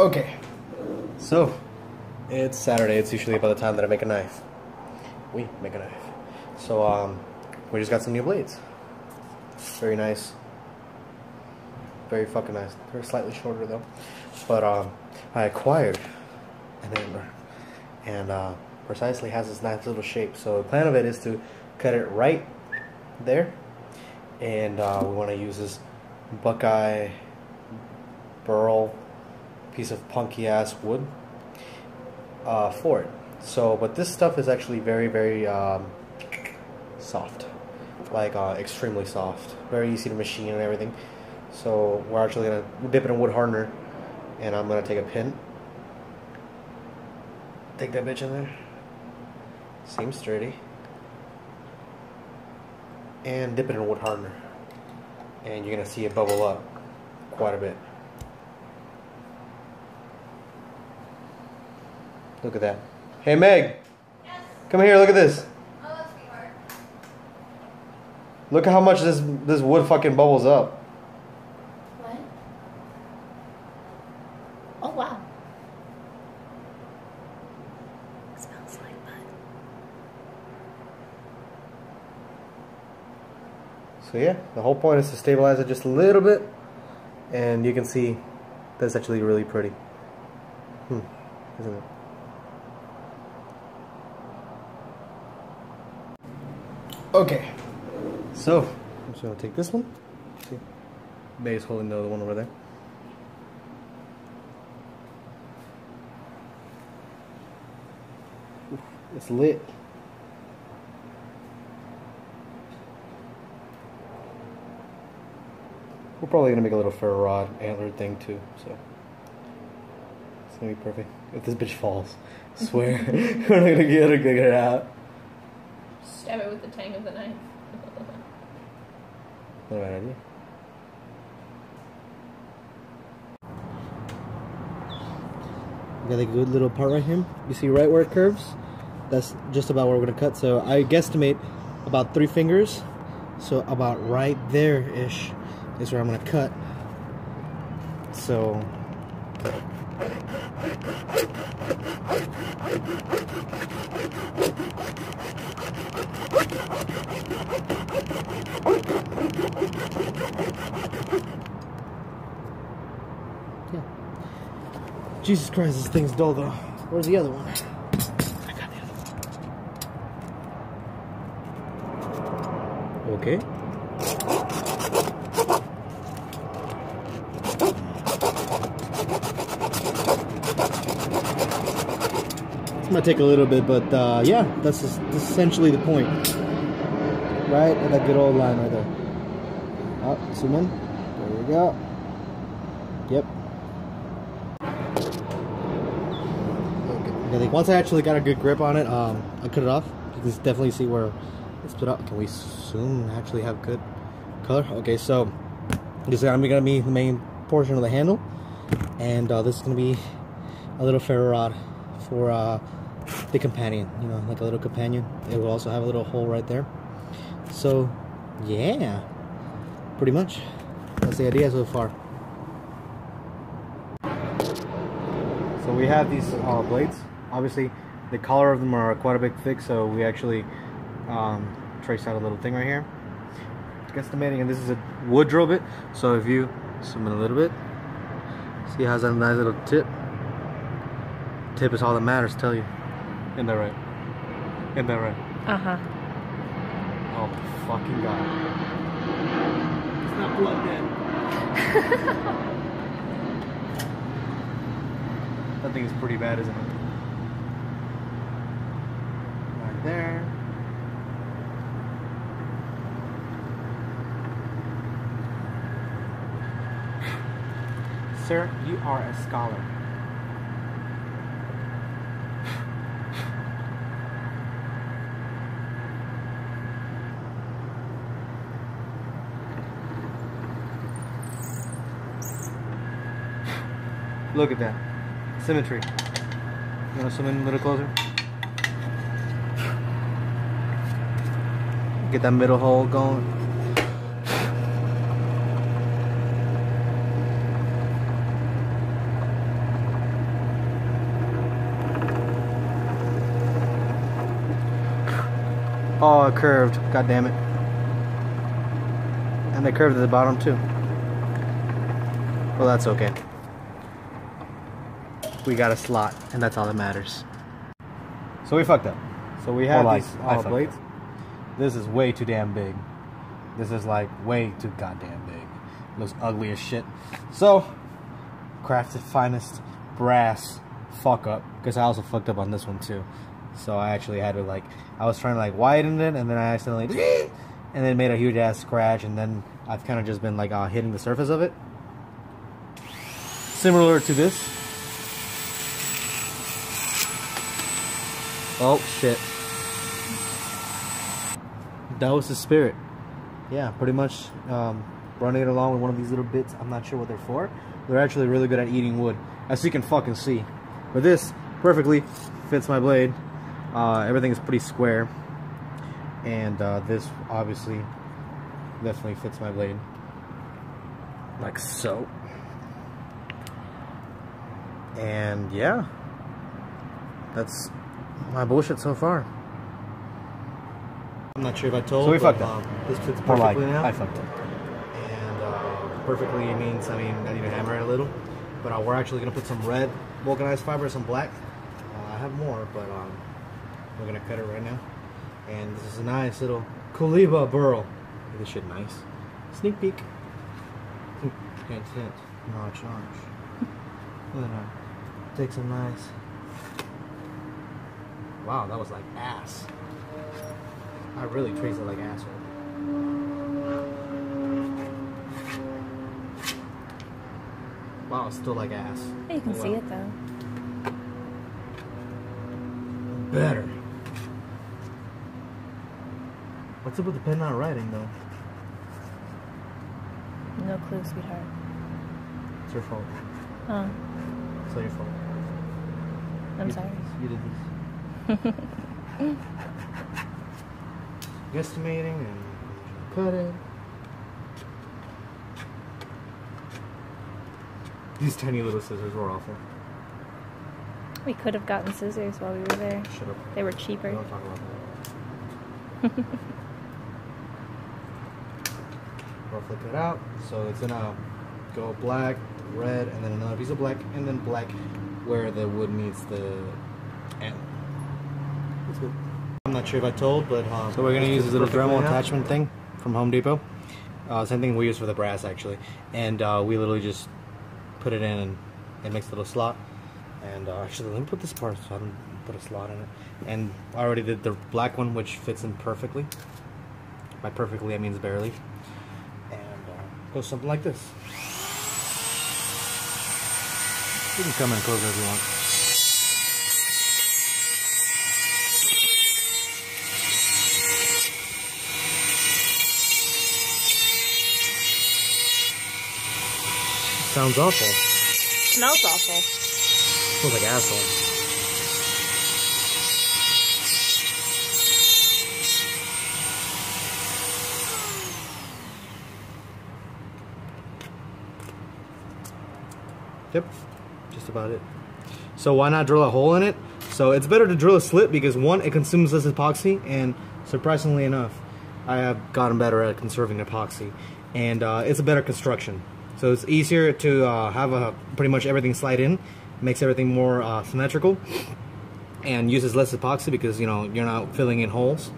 Okay, so it's Saturday. It's usually about the time that I make a knife. We make a knife. So we just got some new blades. Very nice. Very fucking nice. They're slightly shorter though. But I acquired an Antler, and precisely has this nice little shape. So the plan of it is to cut it right there, and we want to use this Buckeye burl piece of punky ass wood for it. So, but this stuff is actually very soft, like extremely soft, very easy to machine and everything. So we're actually gonna dip it in wood hardener, and I'm gonna take a pin, take that bitch in there, seems sturdy, and dip it in wood hardener, and you're gonna see it bubble up quite a bit. Look at that. Hey Meg, yes. Come here, look at this. Oh, sweetheart. Look at how much this wood fucking bubbles up. What? Oh wow. It smells like bud. So yeah, the whole point is to stabilize it just a little bit, and you can see that's actually really pretty. Isn't it? Okay, so I'm just gonna take this one. See, Bay is holding the other one over there. Oof, it's lit. We're probably gonna make a little ferro rod antler thing too, so it's gonna be perfect. If this bitch falls, I swear we're not gonna get it out. Stab it with the tang of the knife. Not a bad idea. Got a good little part right here. You see right where it curves? That's just about where we're gonna cut. So I guesstimate about 3 fingers. So about right there-ish is where I'm gonna cut. So yeah. Jesus Christ, this thing's dull though. Where's the other one? I got the other one. Okay. This might take a little bit, but yeah, that's essentially the point. Right at that good old line right there. Oh, zoom in. There we go. Yep. Okay. Once I actually got a good grip on it, I cut it off. You can definitely see where it's split out. Can we soon actually have good color? Okay, so this is gonna be the main portion of the handle, and this is gonna be a little ferro rod for the companion. You know, like a little companion. It will also have a little hole right there. So, yeah, pretty much. That's the idea so far. So we have these blades. Obviously, the color of them are quite a bit thick, so we actually traced out a little thing right here. Guesstimating, and this is a wood drill bit. So if you zoom in a little bit, see how it has a nice little tip. Tip is all that matters, tell you. Isn't that right? Isn't that right? Uh-huh. Oh my fucking god. It's not plugged in. That thing is pretty bad, isn't it? Right there. Sir, you are a scholar. Look at that. Symmetry. You want to zoom in a little closer? Get that middle hole going. Oh, it curved. God damn it. And they curved at the bottom too. Well, that's okay. We got a slot, and that's all that matters. So we fucked up. So we have these blades. This is way too damn big. This is like way too goddamn big. Looks ugly as shit. So, Craft's finest brass fuck up. Because I also fucked up on this one too. So I actually had to like, I was trying to like widen it, and then I accidentally and then made a huge ass scratch, and then I've kind of just been like hitting the surface of it. Similar to this. Oh shit. That was the spirit. Yeah, pretty much running it along with one of these little bits. I'm not sure what they're for. They're actually really good at eating wood, as you can fucking see. But this perfectly fits my blade. Everything is pretty square. And this obviously definitely fits my blade. Like so. And yeah. That's my bullshit so far. I'm not sure if I told. So we fucked up. This fits perfectly now. I fucked up. And perfectly means, I mean, I need to hammer it a little. But we're actually going to put some red vulcanized fiber, some black. I have more, but we're going to cut it right now. And this is a nice little Kaliba burl. This shit nice. Sneak peek. Hint, hint. Notch, notch. Look at that. Take some nice. Wow, that was like ass. I really traced it like asshole. Wow, it's still like ass. Yeah, you can see it though. Better. What's up with the pen not writing though? No clue, sweetheart. It's your fault. Oh, It's all your fault. I'm sorry. You did this. Guesstimating and cut it. These tiny little scissors were awful. We could have gotten scissors while we were there. Shut up. They were cheaper. Don't talk about that. Roughly cut out. So it's gonna go black, red, and then another piece of black, and then black where the wood meets the antler. That's good. I'm not sure if I told, but so we're gonna use this little Dremel attachment thing from Home Depot. Same thing we use for the brass actually, and we literally just put it in and it makes a little slot. And actually, let me put this part so I don't put a slot in it. And I already did the black one, which fits in perfectly. By perfectly, I means barely. And goes something like this. You can come in closer if you want. Sounds awful. Smells awful. Smells like asshole. Yep, just about it. So why not drill a hole in it? So it's better to drill a slit because one, it consumes less epoxy, and surprisingly enough, I have gotten better at conserving epoxy, and it's a better construction. So it's easier to have pretty much everything slide in, makes everything more symmetrical, and uses less epoxy because you're not filling in holes.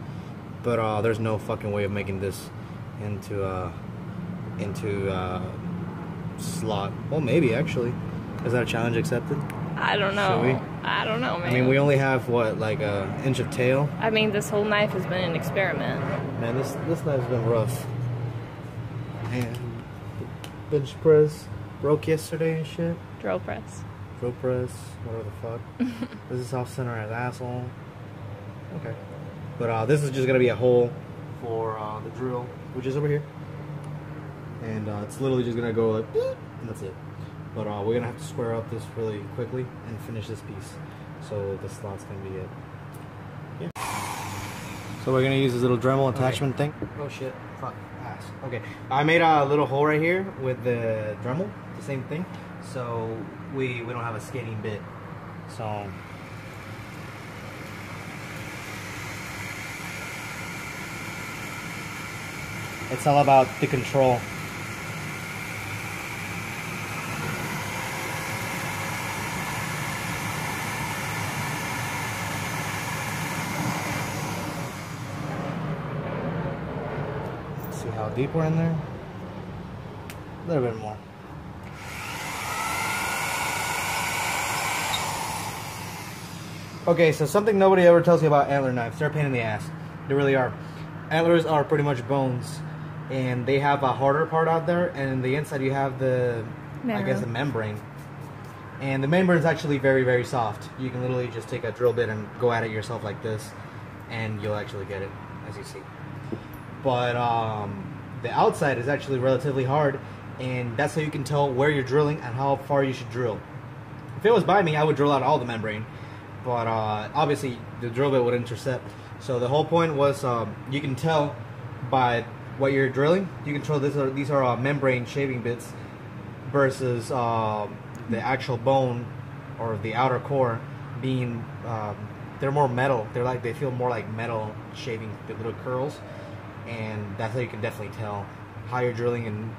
But there's no fucking way of making this into slot. Well, maybe actually. Is that a challenge accepted? I don't know. I don't know, man. I mean, we only have what, like an inch of tail. I mean, this whole knife has been an experiment. Man, this knife's been rough. And bench press broke yesterday and shit. Drill press. Drill press, whatever the fuck. This is off center as asshole. Okay. But this is just gonna be a hole for the drill, which is over here. And it's literally just gonna go like, beep, and that's it. But we're gonna have to square up this really quickly and finish this piece. So the slot's gonna be it. Yeah. So we're gonna use this little Dremel attachment thing. Oh shit, fuck, ass. Okay, I made a little hole right here with the Dremel, the same thing. So we don't have a skating bit. So It's all about the control. Let's see how deep we're in there. A little bit more. Okay, so something nobody ever tells you about antler knives. They're a pain in the ass. They really are. Antlers are pretty much bones, and they have a harder part out there, and in the inside you have the, I guess, the membrane. And the membrane is actually very, very soft. You can literally just take a drill bit and go at it yourself like this, and you'll actually get it, as you see. But the outside is actually relatively hard, and that's how you can tell where you're drilling and how far you should drill. If it was by me, I would drill out all the membrane, but obviously the drill bit would intercept. So the whole point was you can tell by what you're drilling. You can tell these are membrane shaving bits versus the actual bone or the outer core being they're more metal. They feel more like metal shaving, the little curls, and that's how you can definitely tell how you're drilling and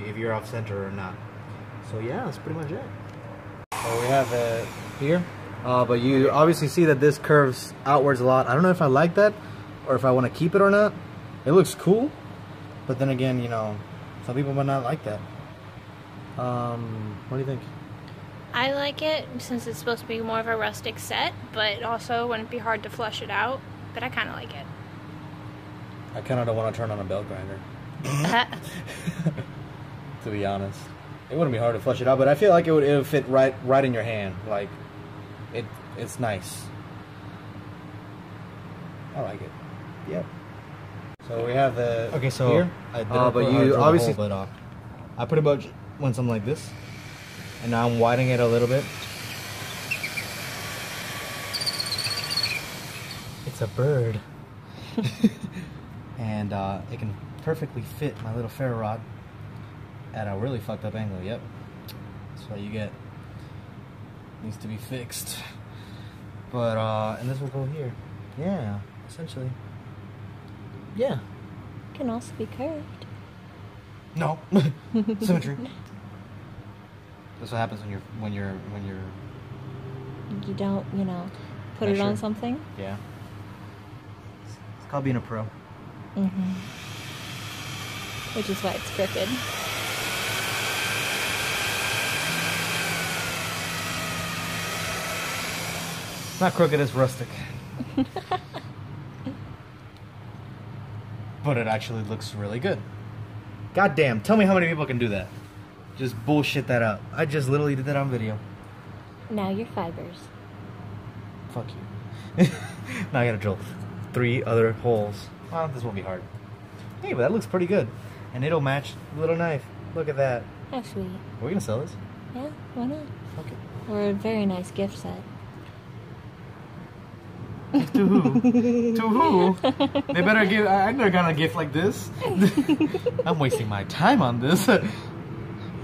if you're off center or not. So yeah, that's pretty much it. So we have it here. But you obviously see that this curves outwards a lot. I don't know if I like that or if I want to keep it or not. It looks cool, but then again, some people might not like that. What do you think? I like it since it's supposed to be more of a rustic set, but also wouldn't be hard to flush it out. But I kind of like it. I kind of don't want to turn on a belt grinder. To be honest, it wouldn't be hard to flush it out, but I feel like it would fit right in your hand. Like it's nice. I like it. Yep. So we have the here. But you obviously, I pretty much went something like this, and now I'm widening it a little bit. It's a bird, and it can perfectly fit my little ferro rod at a really fucked up angle. Yep, that's what you get. Needs to be fixed, but and this will go here. Yeah, essentially. Yeah. It can also be curved. No. Symmetry. That's what happens when you're you don't, put it on something. Yeah. It's called being a pro. Mm-hmm. Which is why it's crooked. It's not crooked, it's rustic. But it actually looks really good. God damn, tell me how many people can do that. Just bullshit that up. I just literally did that on video. Now your fibers. Fuck you. Now I gotta drill 3 other holes. Well, this won't be hard. Hey, but that looks pretty good. And it'll match the little knife. Look at that. How sweet. Are we gonna sell this? Yeah, why not? Okay. Or a very nice gift set. To who? To who? They better give. I'm never gonna gift like this. I'm wasting my time on this. What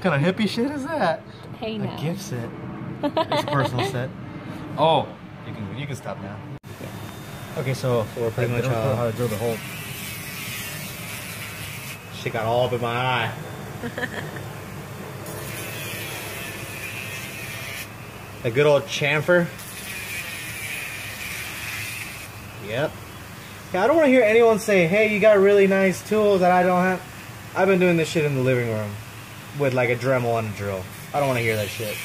kind of hippie shit is that? Hey, now. A gift set. It's a personal set. Oh, you can stop now. Okay, so we're pretty much how to drill the hole. Shit got all up in my eye. A good old chamfer. Yep. Yeah, I don't want to hear anyone say, hey, you got really nice tools that I don't have. I've been doing this shit in the living room with like a Dremel and a drill. I don't want to hear that shit.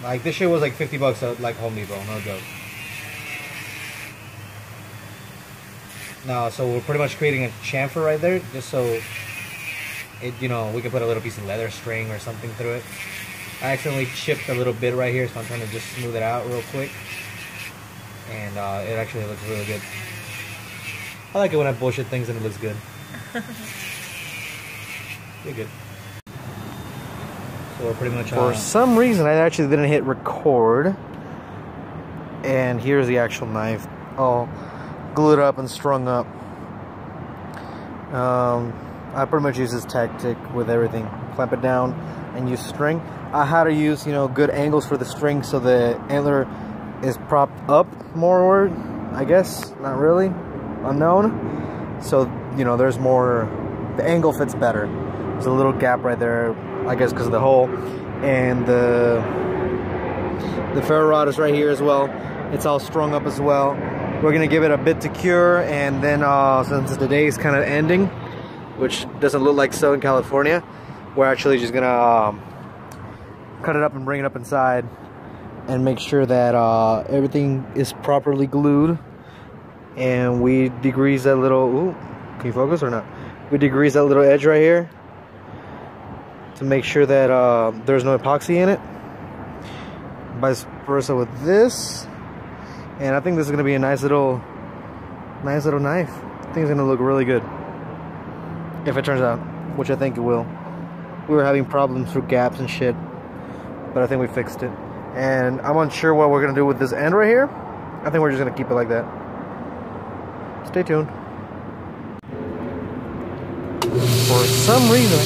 Like, this shit was like 50 bucks at like Home Depot, no joke. Now, so we're pretty much creating a chamfer right there, just so it, we can put a little piece of leather string or something through it. I accidentally chipped a little bit right here, so I'm trying to just smooth it out real quick. And it actually looks really good. I like it when I bullshit things and it looks good. You're good. So we're pretty much for some reason, I actually didn't hit record. And here's the actual knife, all glued up and strung up. I pretty much use this tactic with everything. Clamp it down and use string. I had to use, good angles for the string so the antler is propped up more I guess. Not really. Unknown. So, you know, there's more, the angle fits better. There's a little gap right there, I guess because of the hole. And the ferro rod is right here as well. It's all strung up as well. We're gonna give it a bit to cure, and then since the day is kind of ending, which doesn't look like so in California, we're actually just gonna cut it up and bring it up inside and make sure that everything is properly glued. And we degrease that little, ooh, can you focus or not? We degrease that little edge right here to make sure that there's no epoxy in it. Vice versa with this. And I think this is gonna be a nice little knife. I think it's gonna look really good if it turns out, which I think it will. We were having problems through gaps and shit, but I think we fixed it. And I'm unsure what we're gonna do with this end right here. I think we're just gonna keep it like that. Stay tuned. For some reason,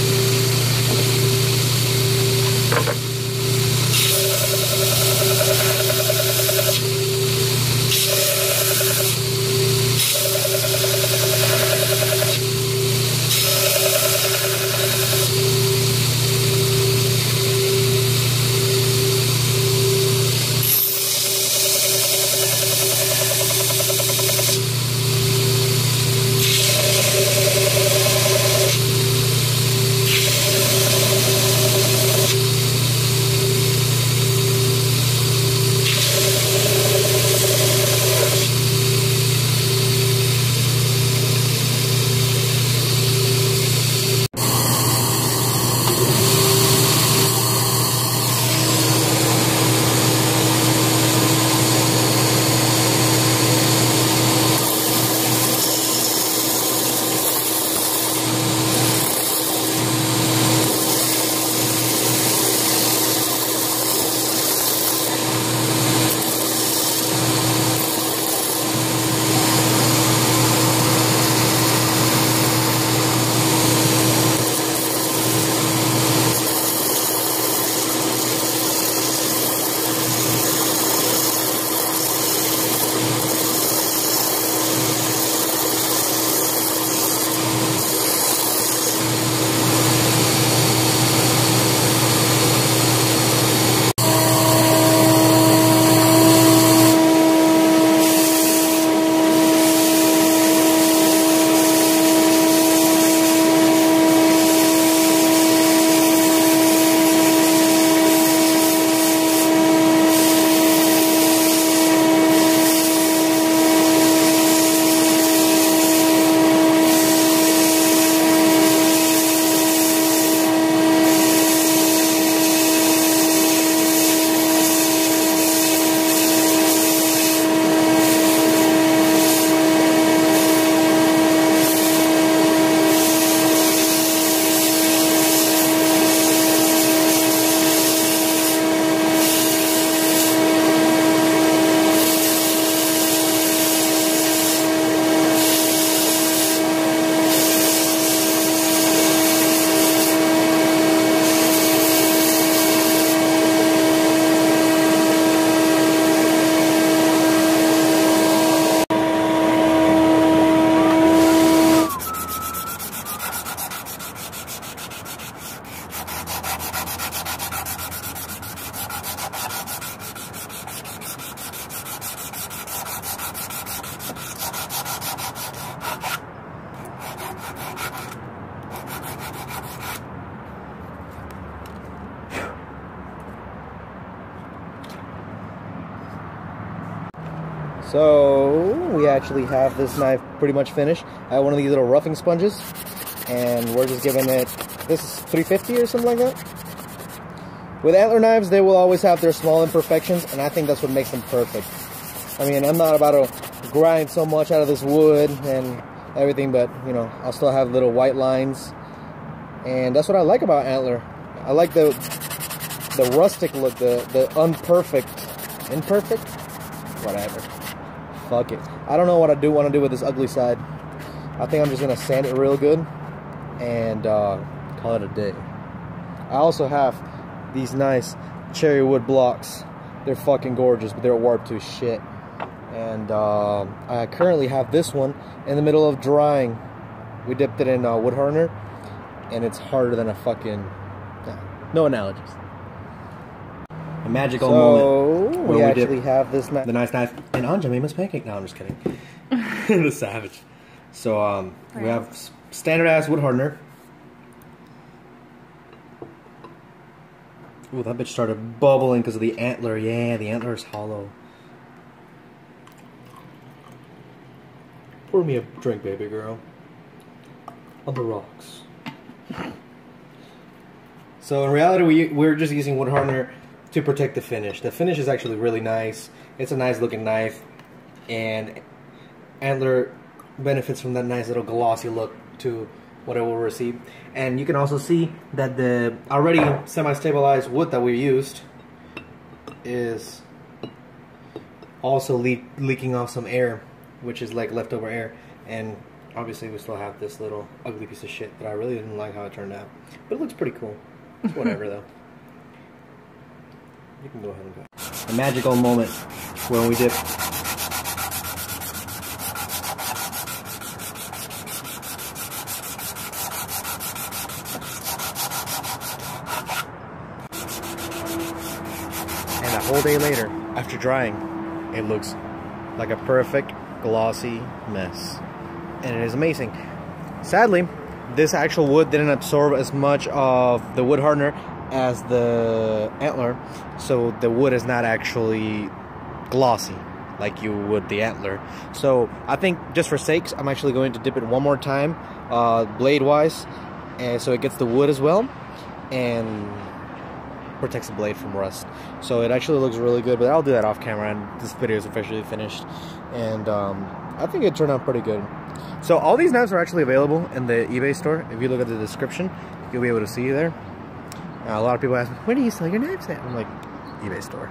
so we actually have this knife pretty much finished. I have one of these little roughing sponges, and we're just giving it, this is 350 or something like that. With Antler knives, they will always have their small imperfections, and I think that's what makes them perfect. I mean, I'm not about to grind so much out of this wood and everything, but, you know, I'll still have little white lines. And that's what I like about Antler. I like the rustic look, the imperfect, whatever. Fuck it. I don't know what I want to do with this ugly side. I think I'm just going to sand it real good and call it a day. I also have these nice cherry wood blocks. They're fucking gorgeous, but they're warped to shit. And I currently have this one in the middle of drying. We dipped it in wood hardener, and it's harder than a fucking... No analogies. A magical moment. We actually have this the nice knife. And Anja made us pancake. No, I'm just kidding. The savage. So we have standard ass wood hardener. Ooh, that bitch started bubbling because of the antler. Yeah, the antler is hollow. Pour me a drink, baby girl. On the rocks. So in reality, we're just using wood hardener to protect the finish. The finish is actually really nice. It's a nice looking knife, and Antler benefits from that nice little glossy look to what it will receive. And you can also see that the already semi-stabilized wood that we used is also leaking off some air, which is like leftover air. And obviously we still have this little ugly piece of shit that I really didn't like how it turned out. But it looks pretty cool. It's whatever though. You can go ahead and go. A magical moment when we dip. And a whole day later, after drying, it looks like a perfect glossy mess. And it is amazing. Sadly, this actual wood didn't absorb as much of the wood hardener as the antler, so the wood is not actually glossy like you would the antler. So I think just for sakes, I'm actually going to dip it one more time, blade wise, and so it gets the wood as well and protects the blade from rust. So it actually looks really good, but I'll do that off camera, and this video is officially finished. And I think it turned out pretty good. So all these knives are actually available in the eBay store. If you look at the description, you'll be able to see there. A lot of people ask me, where do you sell your knives at? I'm like, eBay store.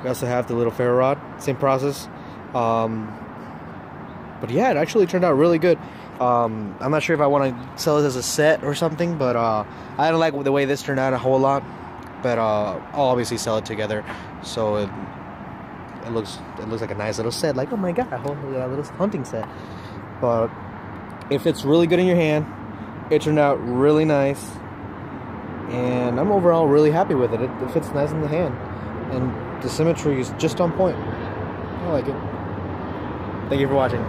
We also have the little ferro rod, same process. But yeah, it actually turned out really good. I'm not sure if I want to sell it as a set or something, but I don't like the way this turned out a whole lot. But I'll obviously sell it together, so it looks like a nice little set. Like, oh my god, a whole little hunting set. But if it's really good in your hand, it turned out really nice, and I'm overall really happy with it. It fits nice in the hand, and the symmetry is just on point. I like it. Thank you for watching.